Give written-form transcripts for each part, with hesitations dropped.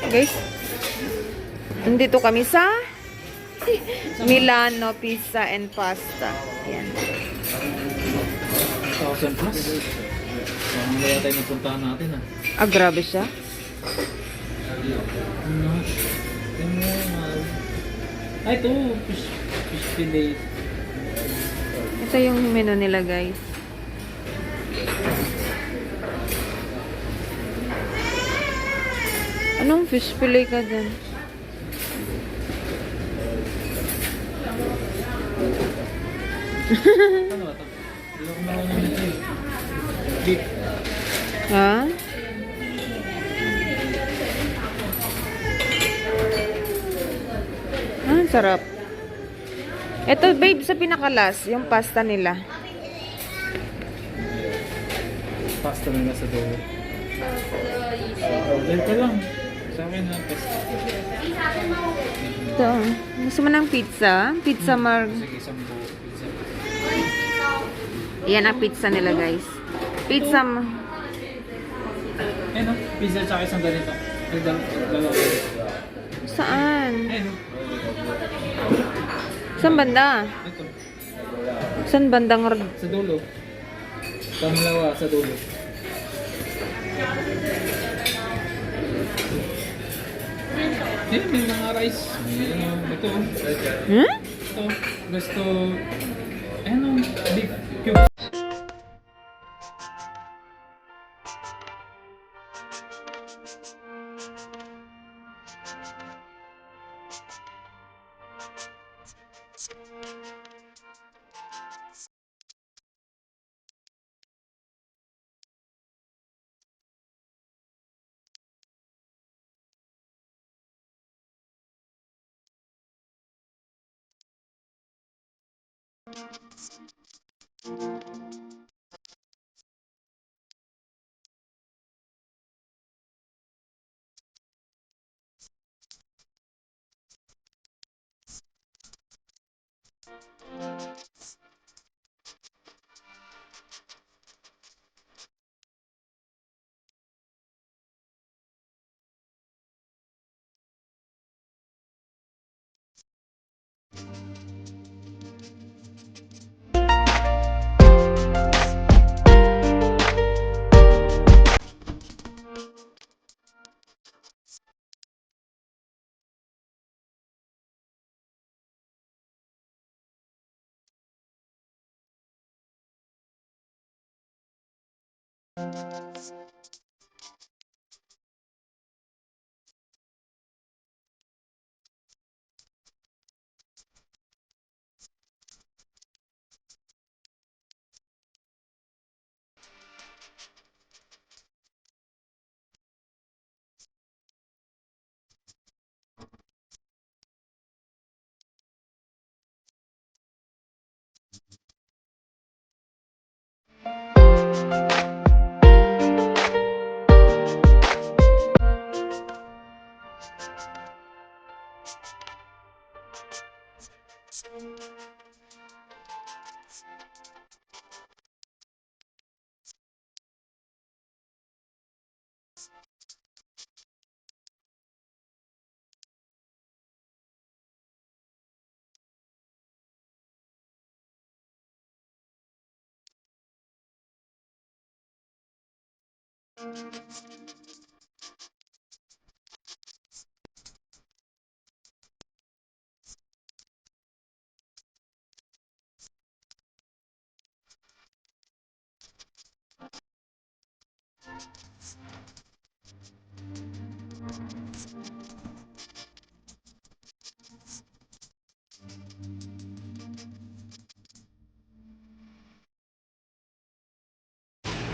Guys, nandito kami sa Milano Pizza and Pasta. Ayan. 1,000 plus. Ang kaya tayo napuntahan natin ah. Ah, grabe siya. Ano? Ay, ito. Fish fillet. Ito yung menu nila, guys. Anong fish fillet ka dyan? Ano ba ito? Hindi ako marunong nito eh. Beef. Ha? Ah, sarap. Ito, babe, sa pinakalas, yung pasta nila. Pasta na nasa dulo. Order ka lang. Sa akin na pasta. Ito. Gusto mo ng pizza? Pizza Sige, isang buo. Pizza. Yan ang pizza nila, guys. Pizza. Eh no? Pizza tsaka isang ganito. Ay, dalawa. Saan? Eh no? Saan banda? Ito. Saan bandang Sa dulo. Pangalawa sa dulo. Eh, may mga rice. Ito. Hmm? Ito. Gusto. Ano? Beef cubes.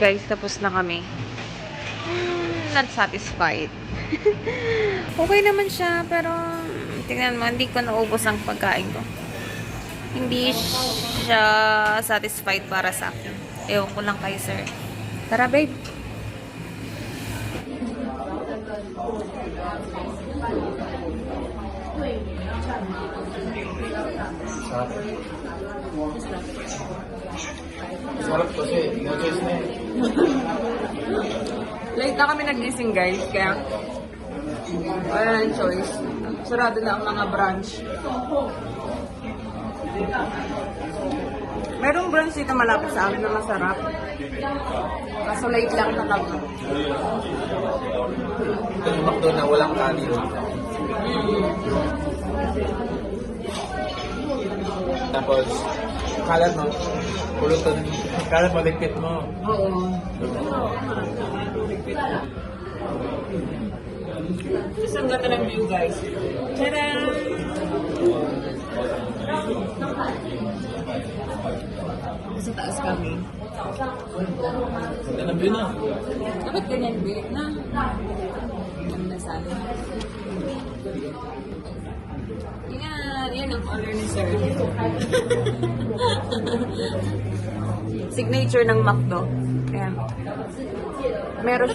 Guys, tapos na kami. Not satisfied. Okay naman siya, pero tingnan mo, hindi ko naubos ang pagkain ko. Hindi siya satisfied para sa akin. Ewan ko lang kay sir. Tara, babe. Sarap kasi, no choice na eh. Late na kami nagising, guys, kaya Wala nang choice. Sarado na ang mga branch. Merong branch dito malapit sa amin na masarap. Kaso late lang na kami. Ito yung McDo na walang kanin. Tapos, kalat mo. Pulutan. Kalat mo, ligpit mo. Oo. Tapos ang ganda ng view, guys. Tadaan! Sa taas kami. Ganun yun na. Dapat ganyan, babe, na? Ganda sana. Yan ang order ni sir. Signature ng McDo. Ayan. Meron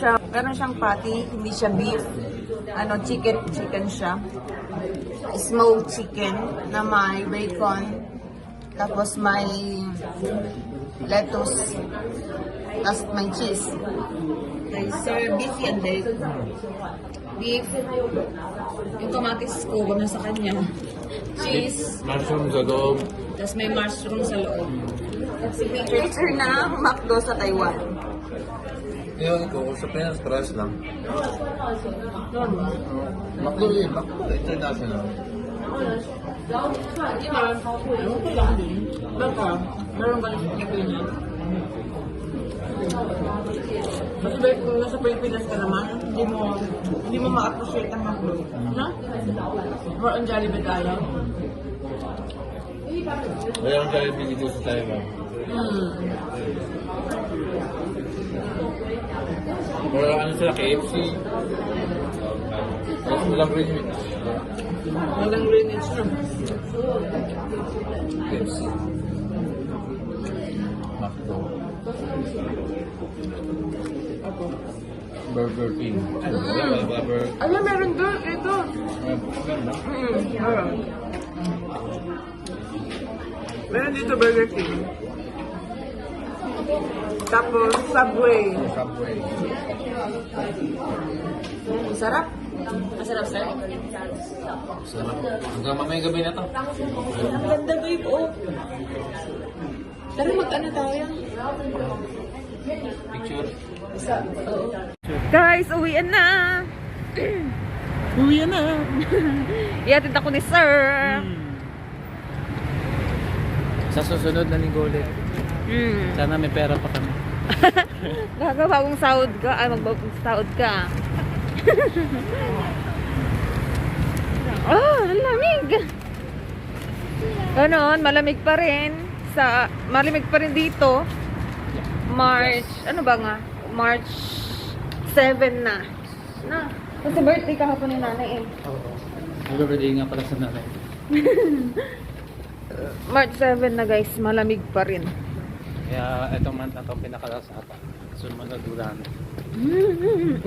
siyang patty, hindi siya beef. Chicken siya. Smoked chicken na may bacon. Tapos may lettuce. Tapos may cheese. Okay, sir, beef yan, babe. Beef. Yung kamatis ko, na sa kanya. Cheese. Mushroom sa loob. Tapos may mushroom sa loob. Signature na McDo sa Taiwan. Yung ikaw, sa Pinas, price lang. McDo yun. McDo international. Baka, meron ba sa Pilipinas? Kasi ba kung nasa Pilipinas ka naman, hindi mo ma-appreciate ang McDo. No? More on Jollibee tayo. Kaya ang Jollibee dito sa Taiwan. Pero ano sila, KFC. Tapos walang green meat. Walang greenage na. KFC. McDo. Burger King. Burger. Ano, meron doon? Ito. Meron dito Burger King. Tapos Subway. Subway. Sarap. Masarap, sir. Sarap. Hanggang mamayang gabi na to. Ang ganda, babe. Oh. Tara, mag-ano tayo? Picture. Guys, uwian na. Uwi na. Iatid ako ni sir. Sa susunod na linggo ulit. Sana may pera pa kami. Gagawang sahod ka. Ay, magbabang sahod ka. Oh, ang lamig. Ganon, malamig pa rin. Malamig pa rin dito. March, ano ba nga? March 7 na. Kasi birthday kahapon ni nanay eh. Oo. Mag-birthday nga pala sa nanay. March 7 na guys, malamig pa rin. Kaya itong month na itong pinakalas ata. Sumunod ulan.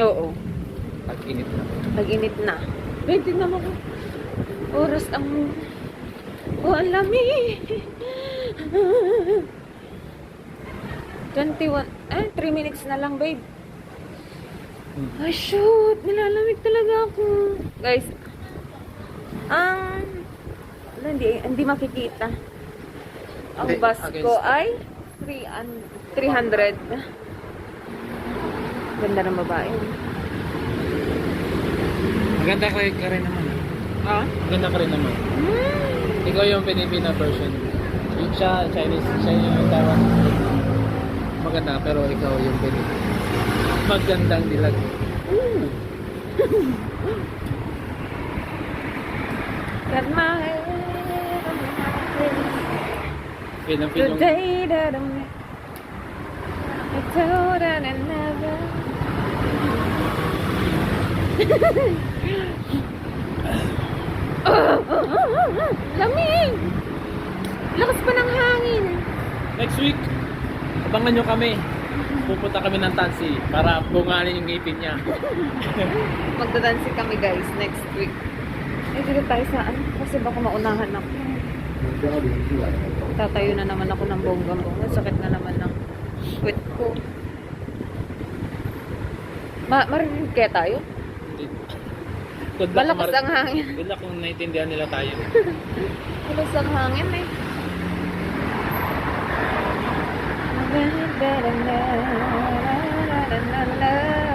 Oo. Pag-init na. Nag-init na. Babe, tignan mo ko. Oras ang... Oh, ang lamig. 21... 3 minutes na lang, babe. Ay, shoot. Nilalamig talaga ako. Guys, hindi makikita. Ang bus ko ay 300. Ganda ng babae. Maganda ka rin naman. Ah? Maganda ka rin naman. Ikaw yung Filipino version. Yung siya, Chinese, siya yung Taiwan. Maganda, pero ikaw yung Filipino. Magandang dilag. Got my head Yun ang the pinong... day that I met. I told her I never. Lamig! Lakas pa ng hangin. Next week, abangan nyo kami. Pupunta kami ng Tansi para bunganin yung ngipin niya. Magdadansi kami guys next week. Dito tayo saan? Kasi baka maunahan ako. Tatayo na naman ako ng bonggang-bongga. Sakit na naman ng puwet ko. Marinig kaya tayo? Good luck Malakas ang hangin. Good luck kung naintindihan nila tayo. Malakas ang hangin eh. Na, na, na, na, na, na, na, na, na.